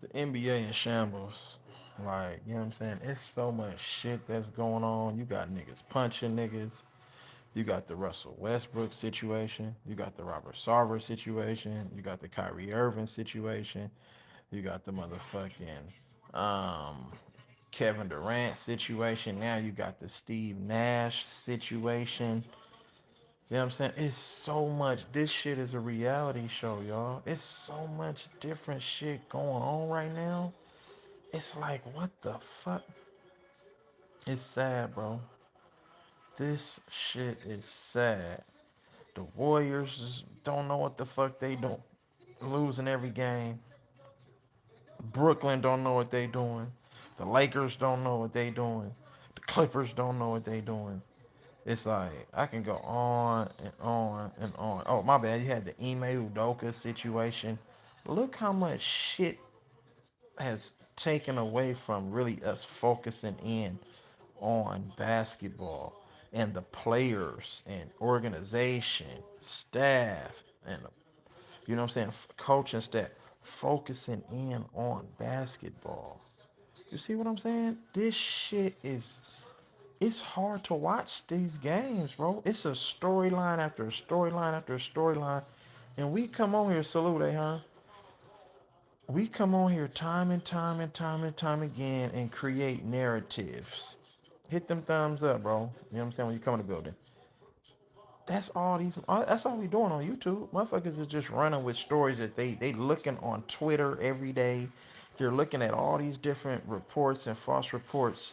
The NBA in shambles. Like, you know what I'm saying? It's so much shit that's going on. You got niggas punching niggas. You got the Russell Westbrook situation. You got the Robert Sarver situation. You got the Kyrie Irving situation. You got the motherfucking Kevin Durant situation. Now you got the Steve Nash situation. You know what I'm saying? It's so much. This shit is a reality show, y'all. It's so much different shit going on right now. It's like, what the fuck? It's sad, bro. This shit is sad. The Warriors just don't know what the fuck they do. Losing every game. Brooklyn don't know what they doing. The Lakers don't know what they doing. The Clippers don't know what they doing. It's like I can go on and on and on. Oh my bad, you had the Ime Udoka situation. Look how much shit has taken away from really us focusing in on basketball and the players and organization, staff, and you know what I'm saying, coaching staff focusing in on basketball. You see what I'm saying? This shit is it's hard to watch these games, bro. It's a storyline after a storyline after a storyline. And we come on here, salute, huh? We come on here time and time and time and time again and create narratives. Hit them thumbs up, bro. You know what I'm saying? When you come in the building. That's all we doing on YouTube. Motherfuckers is just running with stories that they looking on Twitter every day. They're looking at all these different reports and false reports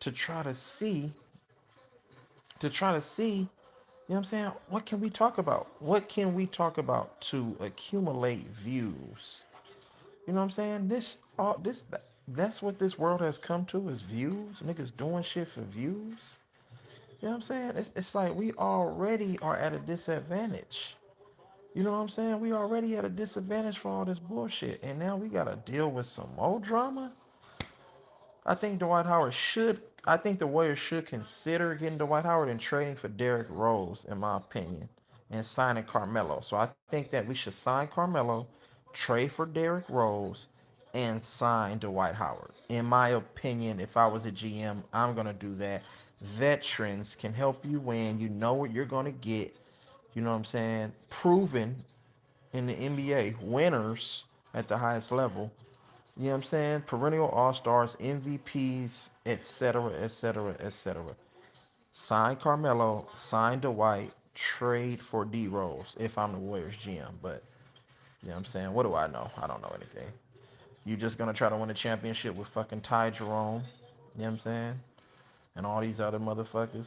to try to see you know what I'm saying? What can we talk about? What can we talk about to accumulate views? You know what I'm saying? That's what this world has come to is views. Niggas doing shit for views. You know what I'm saying? It's like we already are at a disadvantage. You know what I'm saying? We already at a disadvantage for all this bullshit. And now we gotta deal with some more drama. I think Dwight Howard should. I think the Warriors should consider getting Dwight Howard and trading for Derrick Rose, in my opinion, and signing Carmelo. So I think that we should sign Carmelo, trade for Derrick Rose, and sign Dwight Howard. In my opinion, if I was a GM, I'm gonna do that. Veterans can help you win. You know what you're gonna get. You know what I'm saying? Proven in the NBA, winners at the highest level. You know what I'm saying? Perennial All Stars, MVPs, etc., etc., etc. Sign Carmelo, sign Dwight, trade for D Rose if I'm the Warriors GM. But you know what I'm saying? What do I know? I don't know anything. You just gonna try to win a championship with fucking Ty Jerome. You know what I'm saying? And all these other motherfuckers.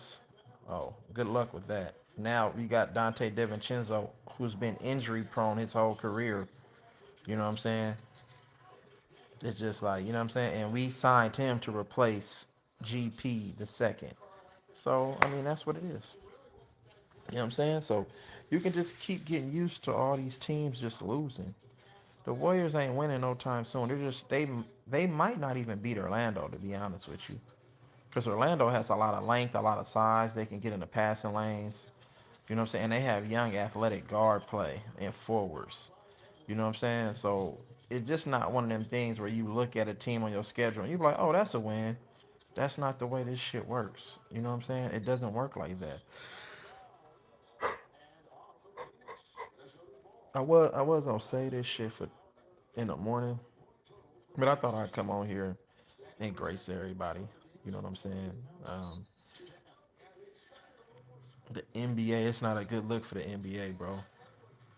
Oh, good luck with that. Now we got Dante DiVincenzo, who's been injury prone his whole career. You know what I'm saying? It's just like, you know what I'm saying? And we signed him to replace GP the second. So, I mean, that's what it is. You know what I'm saying? So, you can just keep getting used to all these teams just losing. The Warriors ain't winning no time soon. They might not even beat Orlando, to be honest with you. Because Orlando has a lot of length, a lot of size. They can get in the passing lanes. You know what I'm saying? And they have young athletic guard play and forwards. You know what I'm saying? So it's just not one of them things where you look at a team on your schedule and you're like, oh, that's a win. That's not the way this shit works. You know what I'm saying? It doesn't work like that. I was gonna say this shit for in the morning, but I thought I'd come on here and grace everybody. You know what I'm saying? The NBA, it's not a good look for the NBA, bro.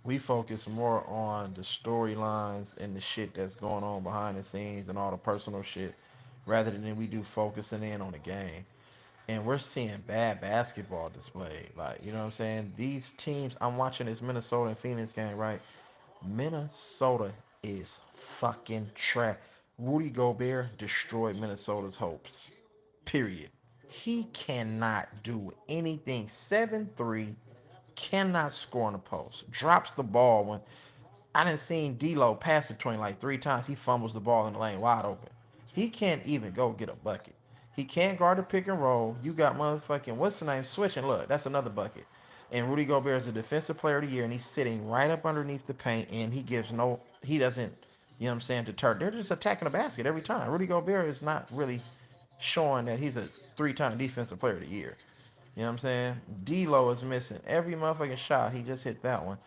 We focus more on the storylines and the shit that's going on behind the scenes and all the personal shit rather than we do focusing in on the game. And we're seeing bad basketball displayed. Like, you know what I'm saying? These teams, I'm watching this Minnesota and Phoenix game, right? Minnesota is fucking trash. Rudy Gobert destroyed Minnesota's hopes. Period. He cannot do anything. 7-3, cannot score on the post. Drops the ball when I didn't seen D'Lo pass it to him like 3 times. He fumbles the ball in the lane wide open. He can't even go get a bucket. He can't guard the pick and roll. You got motherfucking what's the name switching. Look, that's another bucket. And Rudy Gobert is a defensive player of the year, and he's sitting right up underneath the paint, and he gives no. He doesn't. You know what I'm saying? Deter. They're just attacking the basket every time. Rudy Gobert is not really showing that he's a three-time defensive player of the year. You know what I'm saying? D'Lo is missing every motherfucking shot. He just hit that one.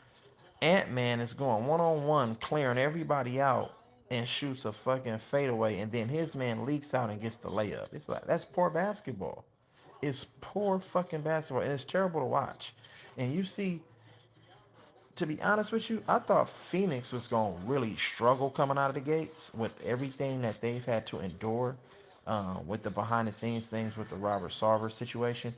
Ant-Man is going one-on-one, clearing everybody out and shoots a fucking fadeaway, and then his man leaks out and gets the layup. It's like that's poor basketball. It's poor fucking basketball, and it's terrible to watch. And you see, to be honest with you, I thought Phoenix was going to really struggle coming out of the gates with everything that they've had to endure with the behind the scenes things with the Robert Sarver situation.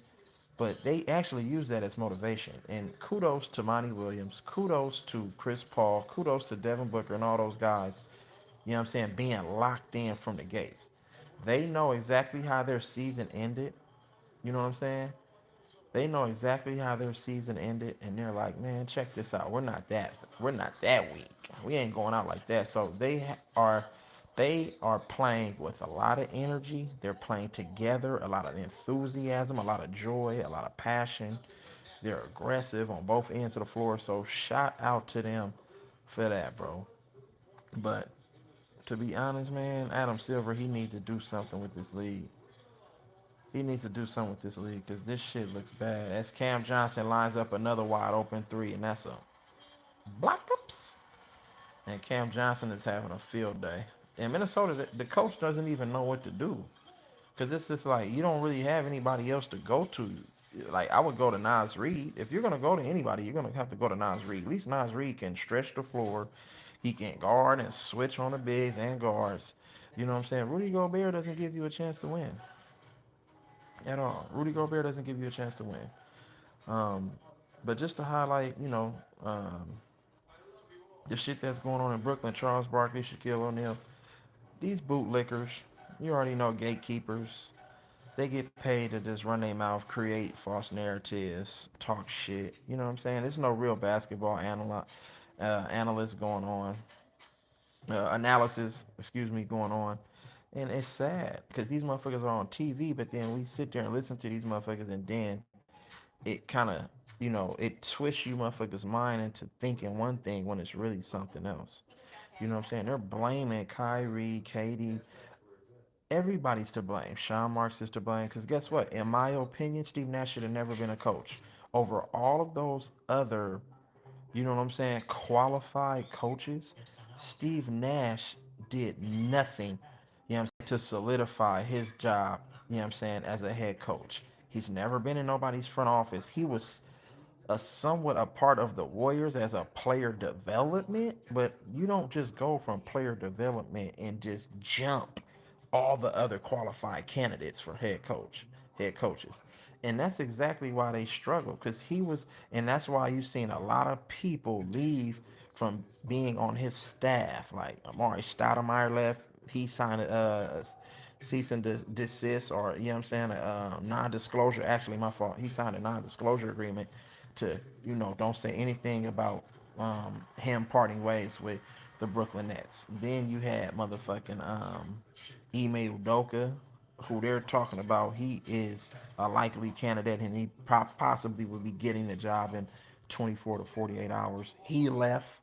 But they actually use that as motivation. And kudos to Monty Williams, kudos to Chris Paul, kudos to Devin Booker and all those guys, you know what I'm saying, being locked in from the gates. They know exactly how their season ended. You know what I'm saying? They know exactly how their season ended, and they're like, man, check this out. We're not that weak. We ain't going out like that. So they are playing with a lot of energy. They're playing together, a lot of enthusiasm, a lot of joy, a lot of passion. They're aggressive on both ends of the floor. So shout out to them for that, bro. But to be honest, man, Adam Silver, he needs to do something with this league. He needs to do something with this league because this shit looks bad. As Cam Johnson lines up another wide open three, and that's a block ups. And Cam Johnson is having a field day. In Minnesota, the coach doesn't even know what to do because it's just like you don't really have anybody else to go to. Like I would go to Nas Reed. If you're gonna go to anybody, you're gonna have to go to Nas Reed. At least Nas Reed can stretch the floor. He can guard and switch on the bigs and guards. You know what I'm saying? Rudy Gobert doesn't give you a chance to win at all. Rudy Gobert doesn't give you a chance to win. Um, but just to highlight, the shit that's going on in Brooklyn, Charles Barkley, Shaquille O'Neal, these bootlickers, you already know gatekeepers. They get paid to just run their mouth, create false narratives, talk shit. You know what I'm saying? There's no real basketball analysts going on, analysis, excuse me, going on. And it's sad because these motherfuckers are on TV, but then we sit there and listen to these motherfuckers, and then it kind of, it twists you motherfuckers' mind into thinking one thing when it's really something else. You know what I'm saying? They're blaming Kyrie, Katie. Everybody's to blame. Sean Marks is to blame because guess what? In my opinion, Steve Nash should have never been a coach. Over all of those other, you know what I'm saying, qualified coaches, Steve Nash did nothing, you know what I'm saying, to solidify his job, you know what I'm saying, as a head coach. He's never been in nobody's front office. He was somewhat a part of the Warriors as a player development, but you don't just go from player development and just jump all the other qualified candidates for head coaches. And that's exactly why they struggle because and that's why you've seen a lot of people leave from being on his staff. Like Amari Stoudemire left, he signed a cease and desist, or you know what I'm saying, a non-disclosure. Actually, my fault. He signed a non-disclosure agreement to, don't say anything about him parting ways with the Brooklyn Nets. Then you had motherfucking Ime Udoka, who they're talking about. He is a likely candidate, and he possibly will be getting the job in 24 to 48 hours. He left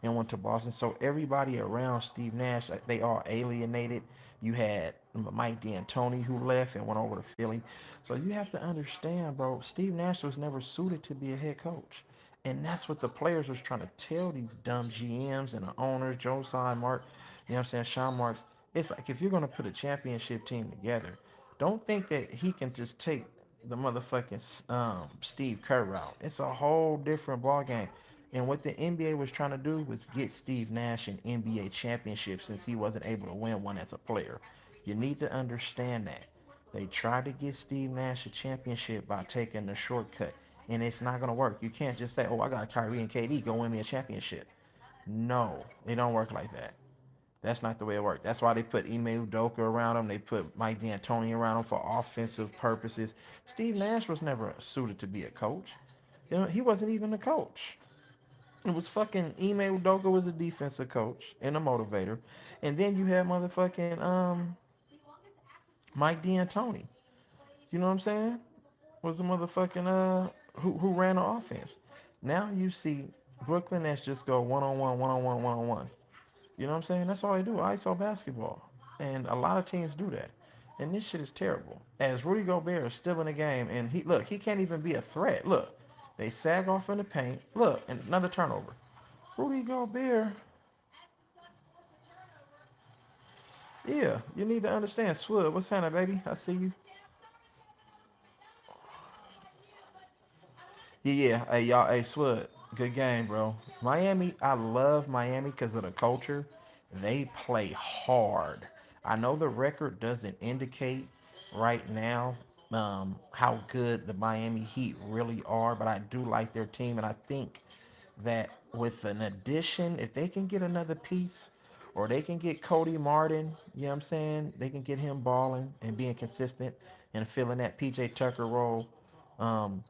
and went to Boston. So everybody around Steve Nash, they all alienated. You had Mike D'Antoni who left and went over to Philly. So you have to understand, bro, Steve Nash was never suited to be a head coach. And that's what the players was trying to tell these dumb GMs and the owners, Joe Tsai, Mark, you know what I'm saying, Sean Marks. It's like if you're gonna put a championship team together, don't think that he can just take the motherfucking Steve Kerr route. It's a whole different ball game. And what the NBA was trying to do was get Steve Nash an NBA championship since he wasn't able to win one as a player. You need to understand that. They tried to get Steve Nash a championship by taking the shortcut, and it's not going to work. You can't just say, oh, I got Kyrie and KD, go win me a championship. No, it don't work like that. That's not the way it works. That's why they put Ime Udoka around him. They put Mike D'Antoni around him for offensive purposes. Steve Nash was never suited to be a coach. He wasn't even a coach. It was fucking Ime Udoka was a defensive coach and a motivator. And then you had motherfucking Mike D'Antoni. You know what I'm saying? Was the motherfucking who ran the offense. Now you see Brooklyn Nets just go one on one, one on one, one on one. You know what I'm saying? That's all they do, ISO basketball. And a lot of teams do that. And this shit is terrible. As Rudy Gobert is still in the game, and he can't even be a threat. Look, they sag off in the paint. Look, and another turnover. Rudy Gobert, yeah, you need to understand. Swud, what's happening, baby? I see you. Yeah, yeah. Hey, y'all. Hey, Swud. Good game, bro. Miami. I love Miami because of the culture. They play hard. I know the record doesn't indicate right now how good the Miami Heat really are, but I do like their team, and I think that with an addition, if they can get another piece, or they can get Cody Martin, you know what I'm saying? They can get him balling and being consistent and filling that PJ Tucker role. Um,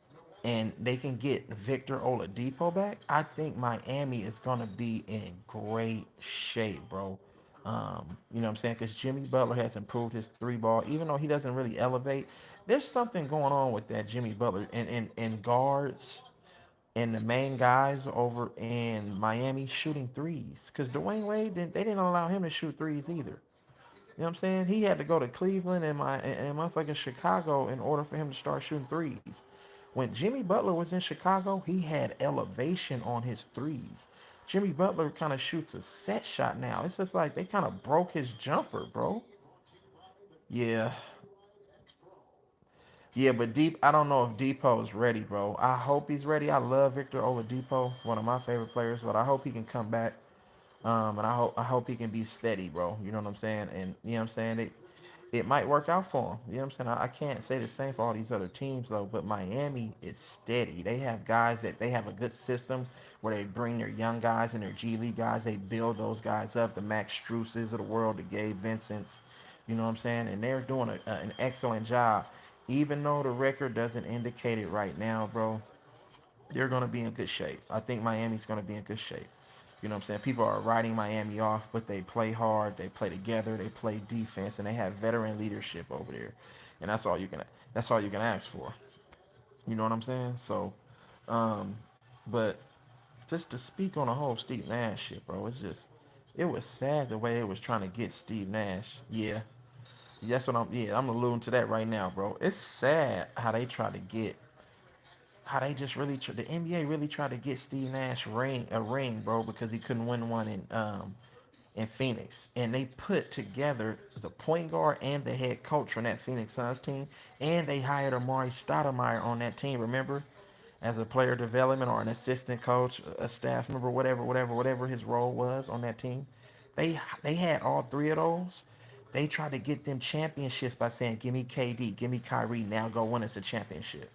and they can get Victor Oladipo back. I think Miami is gonna be in great shape, bro. You know what I'm saying? Because Jimmy Butler has improved his three ball, even though he doesn't really elevate. There's something going on with that Jimmy Butler and guards and the main guys over in Miami shooting threes. Because Dwayne Wade they didn't allow him to shoot threes either. You know what I'm saying? He had to go to Cleveland and motherfucking Chicago in order for him to start shooting threes. When Jimmy Butler was in Chicago, he had elevation on his threes. Jimmy Butler kind of shoots a set shot now. It's just like they kind of broke his jumper, bro. Yeah, yeah, but Deep, I don't know if Depot is ready, bro. I hope he's ready. I love Victor Oladipo, one of my favorite players, but I hope he can come back. And I hope he can be steady, bro. You know what I'm saying? And you know what I'm saying? It might work out for him. You know what I'm saying? I can't say the same for all these other teams though, but Miami is steady. They have guys that they have a good system where they bring their young guys and their G League guys. They build those guys up, the Max Struces of the world, the Gabe Vincents. You know what I'm saying? And they're doing an excellent job. Even though the record doesn't indicate it right now, bro, they're going to be in good shape. I think Miami's going to be in good shape. You know what I'm saying? People are writing Miami off, but they play hard, they play together, they play defense, and they have veteran leadership over there. And that's all you can ask for. You know what I'm saying? So, um, but just to speak on the whole Steve Nash shit, bro, it was sad the way it was trying to get Steve Nash. Yeah, I'm alluding to that right now, bro. It's sad how they just really the NBA really tried to get Steve Nash a ring, bro, because he couldn't win one in Phoenix, and they put together the point guard and the head coach from that Phoenix Suns team, and they hired Amari Stoudemire on that team. Remember, as a player development or an assistant coach, a staff member, whatever his role was on that team. They had all three of those. They tried to get them championships by saying, "Give me KD, give me Kyrie, now go win us a championship."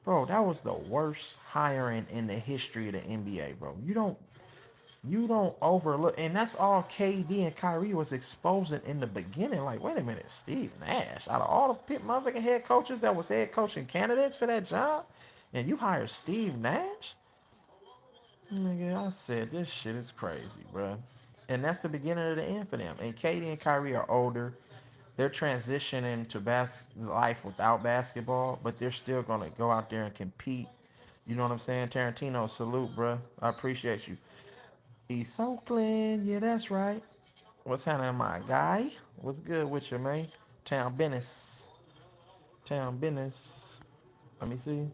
Bro, that was the worst hiring in the history of the NBA, bro. You don't overlook, and that's all KD and Kyrie was exposing in the beginning. Like, wait a minute, Steve Nash, out of all the pit motherfucking head coaches that was head coaching candidates for that job, and you hire Steve Nash? Nigga, I said this shit is crazy, bro. And that's the beginning of the end for them. And KD and Kyrie are older. They're transitioning to life without basketball, but they're still gonna go out there and compete. You know what I'm saying? Tarantino, salute, bro. I appreciate you. East Oakland, yeah, that's right. What's happening, my guy? What's good with you, man? Town business. Town business. Let me see.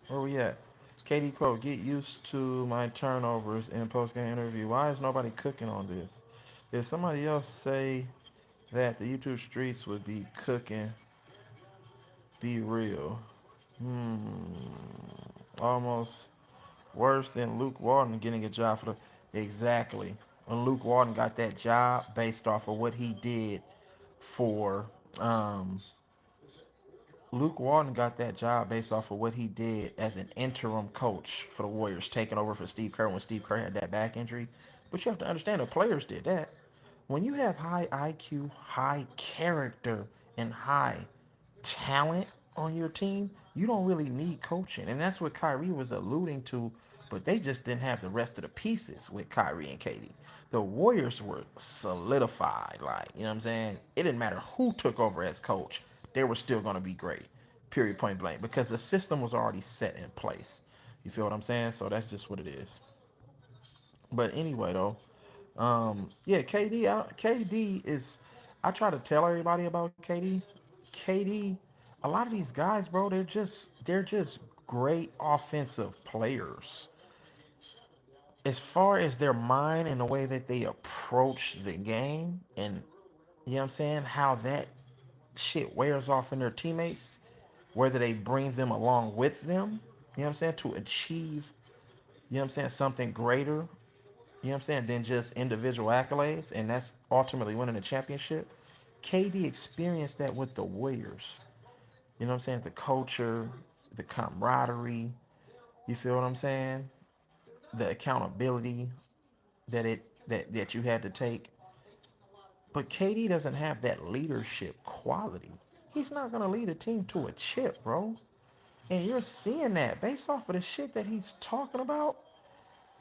Where we at? Katie quote, get used to my turnovers in post-game interview. Why is nobody cooking on this? If somebody else say that the YouTube streets would be cooking, be real. Hmm. Almost worse than Luke Walton getting a job for the. Exactly. When Luke Walton got that job based off of what he did for um Luke Walton got that job based off of what he did as an interim coach for the Warriors, taking over for Steve Kerr when Steve Kerr had that back injury. But you have to understand the players did that. When you have high IQ, high character, and high talent on your team, you don't really need coaching. And that's what Kyrie was alluding to, but they just didn't have the rest of the pieces with Kyrie and Katie. The Warriors were solidified. Like, you know what I'm saying? It didn't matter who took over as coach, they were still going to be great. Period, point blank. Because the system was already set in place. You feel what I'm saying? So that's just what it is. But anyway, though, Yeah, KD is. I try to tell everybody about KD. KD, a lot of these guys, bro, they're just great offensive players. As far as their mind and the way that they approach the game, and you know what I'm saying, how that shit wears off in their teammates, whether they bring them along with them, you know what I'm saying, to achieve, you know what I'm saying, something greater, you know what I'm saying, than just individual accolades, and that's ultimately winning a championship. KD experienced that with the Warriors. You know what I'm saying? The culture, the camaraderie, you feel what I'm saying? The accountability that you had to take. But KD doesn't have that leadership quality. He's not gonna lead a team to a chip, bro. And you're seeing that based off of the shit that he's talking about.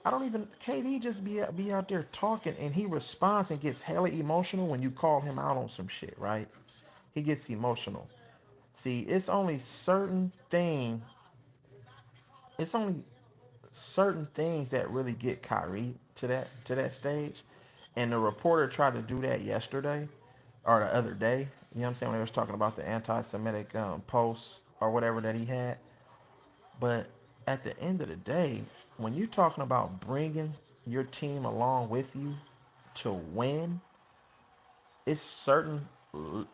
I don't even KD just be out there talking and he responds and gets hella emotional when you call him out on some shit, right? He gets emotional. See, it's only certain things that really get Kyrie to that stage. And the reporter tried to do that yesterday or the other day. You know what I'm saying? When they was talking about the anti-Semitic posts or whatever that he had. But at the end of the day, when you're talking about bringing your team along with you to win, it's certain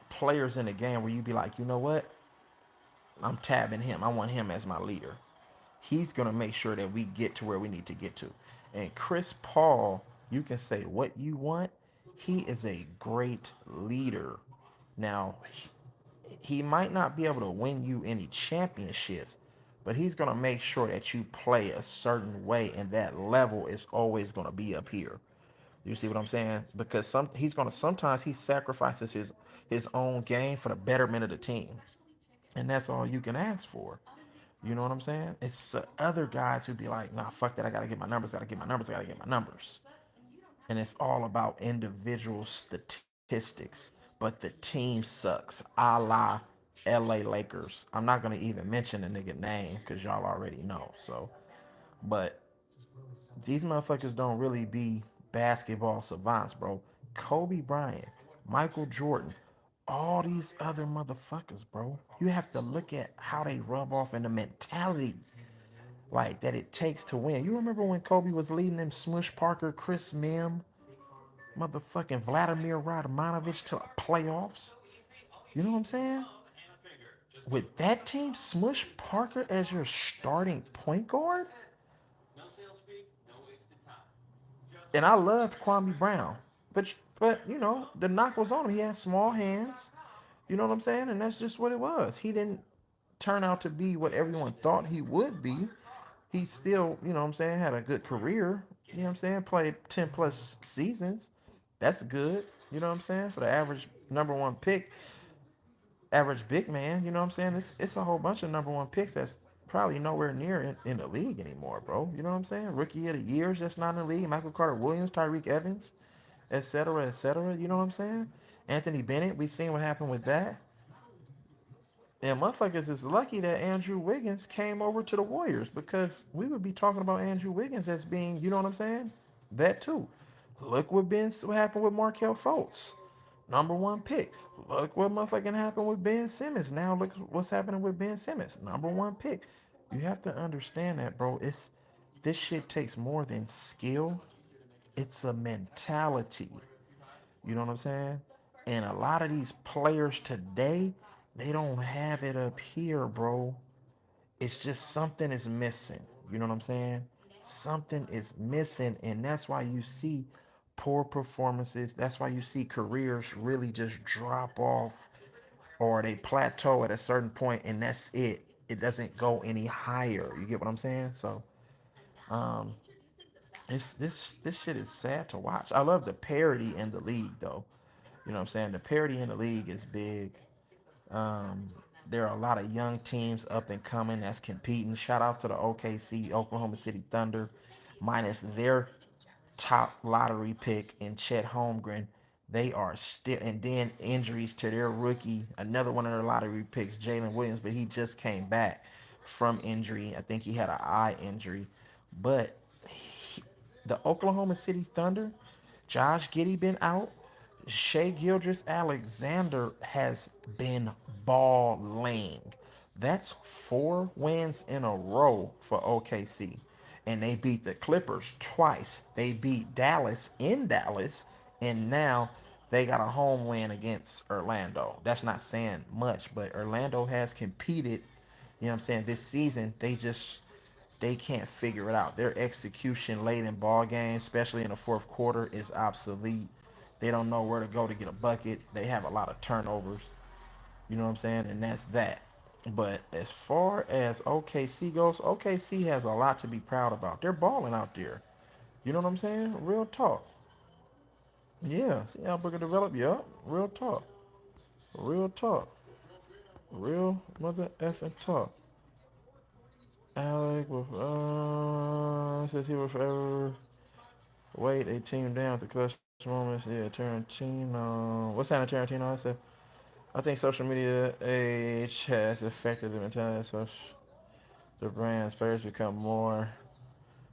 players in the game where you be like, you know what? I'm tabbing him. I want him as my leader. He's going to make sure that we get to where we need to get to. And Chris Paul, you can say what you want. He is a great leader. Now, he might not be able to win you any championships, but he's going to make sure that you play a certain way, and that level is always going to be up here. You see what I'm saying? Because he's going to sometimes he sacrifices his own game for the betterment of the team, and that's all you can ask for. You know what I'm saying? It's other guys who be like, nah, fuck that. I gotta get my numbers. Gotta get my numbers. Gotta get my numbers. And it's all about individual statistics. But the team sucks, a la LA Lakers. I'm not gonna even mention the nigga name because y'all already know. So, but these motherfuckers don't really be basketball savants, bro. Kobe Bryant, Michael Jordan, all these other motherfuckers, bro. You have to look at how they rub off in the mentality like that it takes to win. You remember when Kobe was leading them Smush Parker, Chris Mim, motherfucking Vladimir Radmanovich to the playoffs? You know what I'm saying? With that team, Smush Parker as your starting point guard, and I loved Kwame Brown, but you know the knock was on him. He had small hands. You know what I'm saying? And that's just what it was. He didn't turn out to be what everyone thought he would be. He still, you know what I'm saying, had a good career. You know what I'm saying? Played 10 plus seasons. That's good. You know what I'm saying? For the average number one pick, average big man, you know what I'm saying? It's a whole bunch of number one picks that's probably nowhere near in the league anymore, bro. You know what I'm saying? Rookie of the years that's not in the league. Michael Carter Williams, Tyreek Evans, et cetera, et cetera. You know what I'm saying? Anthony Bennett, we seen what happened with that. And motherfuckers is lucky that Andrew Wiggins came over to the Warriors because we would be talking about Andrew Wiggins as being, you know what I'm saying? That too. Look what happened with Markel Fultz, number one pick. Look what motherfucking happened with Ben Simmons. Now look what's happening with Ben Simmons, number one pick. You have to understand that, bro. This shit takes more than skill. It's a mentality. You know what I'm saying? And a lot of these players today, they don't have it up here, bro. It's just something is missing. You know what I'm saying? Something is missing, and that's why you see poor performances. That's why you see careers really just drop off or they plateau at a certain point, and that's it. It doesn't go any higher. You get what I'm saying? So, um, it's this shit is sad to watch. I love the parity in the league, though. You know what I'm saying? The parity in the league is big. Um, there are a lot of young teams up and coming that's competing. Shout out to the OKC, Oklahoma City Thunder, minus their top lottery pick in Chet Holmgren. They are still, and then injuries to their rookie, another one of their lottery picks, Jalen Williams, but he just came back from injury. I think he had an eye injury. But the Oklahoma City Thunder, Josh Giddey been out. Shea Gildress Alexander has been balling. That's 4 wins in a row for OKC. And they beat the Clippers twice. They beat Dallas in Dallas. And now they got a home win against Orlando. That's not saying much, but Orlando has competed, you know what I'm saying, this season. They can't figure it out. Their execution late in ball games, especially in the fourth quarter, is obsolete. They don't know where to go to get a bucket. They have a lot of turnovers. You know what I'm saying? And that's that. But as far as OKC goes, OKC has a lot to be proud about. They're balling out there. You know what I'm saying? Real talk. Yeah. See how Booker developed? Yup. Real talk. Real talk. Real mother effing talk. Alec with says he will forever wait a team down at the clutch moments. Yeah, Tarantino. What's that, Tarantino? I said I think social media age has affected the mentality of the brands. Players become more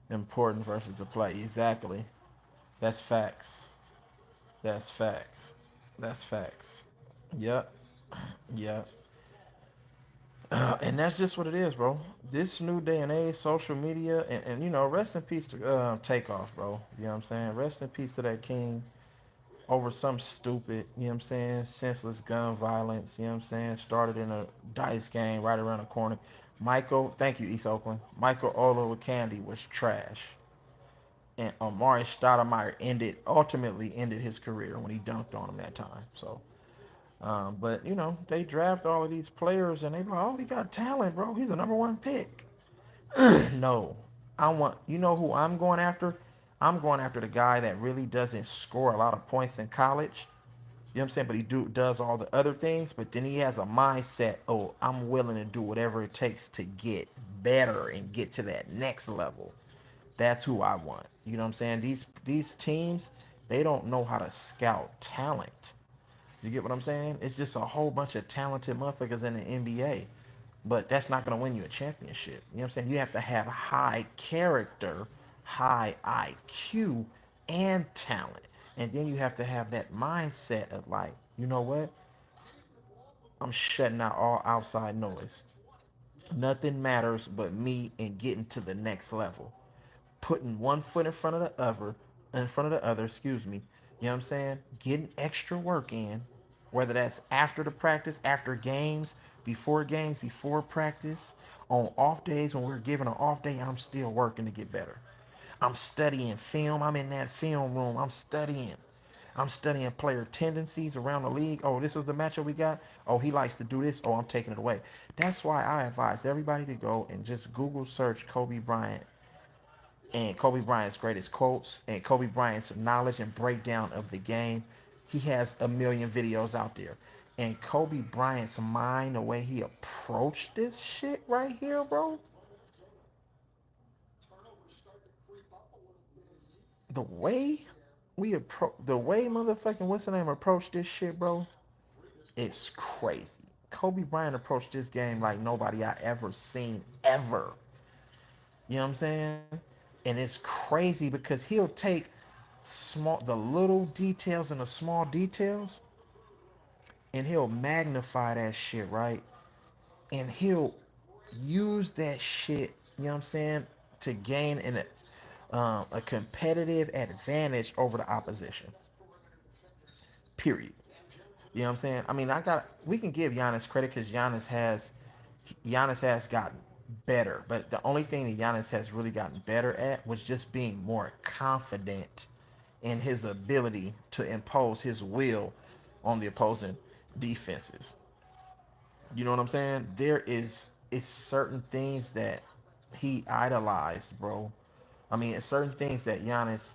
important versus the play. Exactly. That's facts. That's facts. That's facts. Yep. Yep. And that's just what it is, bro. This new day and age, social media, and you know, rest in peace to Takeoff, bro. You know what I'm saying? Rest in peace to that king over some stupid, you know what I'm saying, senseless gun violence, you know what I'm saying, started in a dice game right around the corner. Michael, thank you, East Oakland. Michael Olowokandi was trash. And Amari Stoudemire ultimately ended his career when he dunked on him that time. So, but you know, they draft all of these players and they like, oh, he got talent, bro. He's a number one pick. No, you know who I'm going after? I'm going after the guy that really doesn't score a lot of points in college. You know what I'm saying? But he does all the other things, but then he has a mindset, oh, I'm willing to do whatever it takes to get better and get to that next level. That's who I want. You know what I'm saying? These teams, they don't know how to scout talent. You get what I'm saying? It's just a whole bunch of talented motherfuckers in the NBA. But that's not going to win you a championship. You know what I'm saying? You have to have high character, high IQ, and talent. And then you have to have that mindset of like, you know what? I'm shutting out all outside noise. Nothing matters but me and getting to the next level. Putting one foot in front of the other, excuse me. You know what I'm saying? Getting extra work in, whether that's after the practice, after games, before practice, on off days when we're given an off day, I'm still working to get better. I'm studying film. I'm in that film room. I'm studying. I'm studying player tendencies around the league. Oh, this is the matchup we got. Oh, he likes to do this. Oh, I'm taking it away. That's why I advise everybody to go and just Google search Kobe Bryant and Kobe Bryant's greatest quotes and Kobe Bryant's knowledge and breakdown of the game. He has a million videos out there. And Kobe Bryant's mind, the way he approached this shit right here, bro. The way the way motherfucking what's the name approached this shit, bro. It's crazy. Kobe Bryant approached this game like nobody I ever seen ever. You know what I'm saying? And it's crazy because he'll take the little details and the small details and he'll magnify that shit, right? And he'll use that shit, you know what I'm saying, to gain a competitive advantage over the opposition. Period. You know what I'm saying? I mean, we can give Giannis credit because Giannis has gotten better, but the only thing that Giannis has really gotten better at was just being more confident in his ability to impose his will on the opposing defenses. You know what I'm saying? It's certain things that he idolized, bro. I mean, it's certain things that Giannis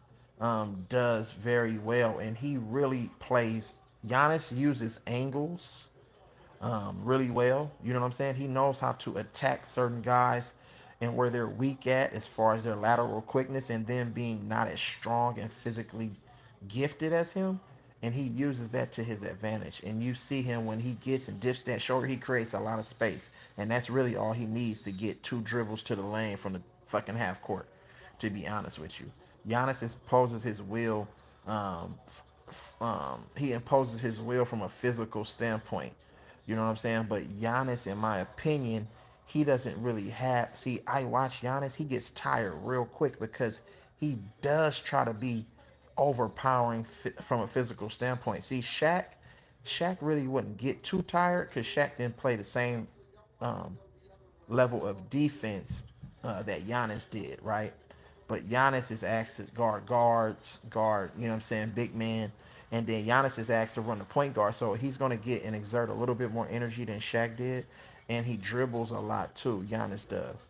does very well, and he really plays. Giannis uses angles really well. You know what I'm saying? He knows how to attack certain guys and where they're weak at as far as their lateral quickness and them being not as strong and physically gifted as him. And he uses that to his advantage. And you see him when he gets and dips that shoulder, he creates a lot of space. And that's really all he needs to get 2 dribbles to the lane from the fucking half court, to be honest with you. Giannis poses his will He imposes his will from a physical standpoint. You know what I'm saying? But Giannis, in my opinion, he doesn't really have. See, I watch Giannis. He gets tired real quick because he does try to be overpowering from a physical standpoint. See, Shaq really wouldn't get too tired because Shaq didn't play the same um, level of defense that Giannis did, right? But Giannis is asked to guard, you know what I'm saying, big man. And then Giannis is asked to run the point guard. So he's going to get and exert a little bit more energy than Shaq did. And he dribbles a lot too. Giannis does.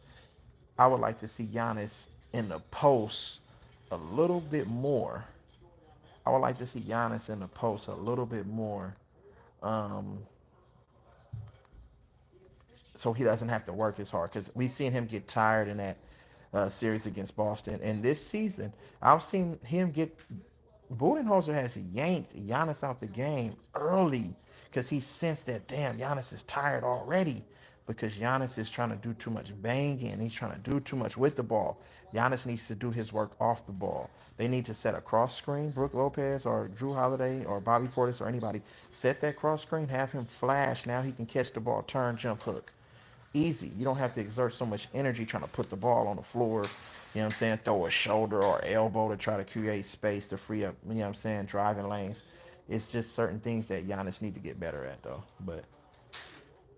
I would like to see Giannis in the post a little bit more. I would like to see Giannis in the post a little bit more. Um, so he doesn't have to work as hard because we seen him get tired in that series against Boston. And this season, I've seen him get Budenholzer has yanked Giannis out the game early because he sensed that damn Giannis is tired already because Giannis is trying to do too much banging. He's trying to do too much with the ball. Giannis needs to do his work off the ball. They need to set a cross screen. Brooke Lopez or Drew Holiday or Bobby Portis or anybody set that cross screen. Have him flash. Now he can catch the ball, turn, jump, hook. Easy. You don't have to exert so much energy trying to put the ball on the floor. You know what I'm saying? Throw a shoulder or elbow to try to create space to free up, you know what I'm saying, driving lanes. It's just certain things that Giannis need to get better at though.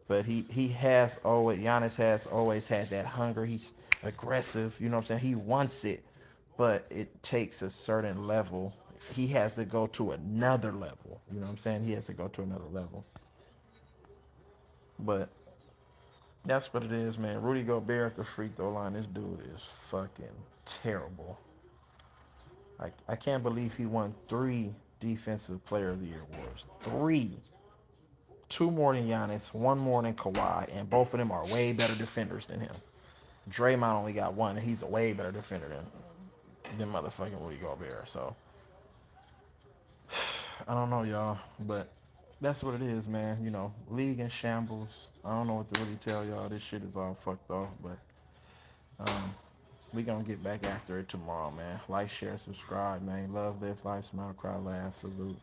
But he has always Giannis has always had that hunger. He's aggressive, you know what I'm saying? He wants it, but it takes a certain level. He has to go to another level. You know what I'm saying? He has to go to another level. But that's what it is, man. Rudy Gobert at the free throw line. This dude is fucking terrible. I can't believe he won 3 Defensive Player of the Year awards. Three. Two more than Giannis, one more than Kawhi, and both of them are way better defenders than him. Draymond only got one, and he's a way better defender than motherfucking Rudy Gobert. So I don't know, y'all, but that's what it is, man. You know, league in shambles. I don't know what to really tell y'all. This shit is all fucked off, but we gonna get back after it tomorrow, man. Like, share, subscribe, man. Love, live, life, smile, cry, laugh, salute.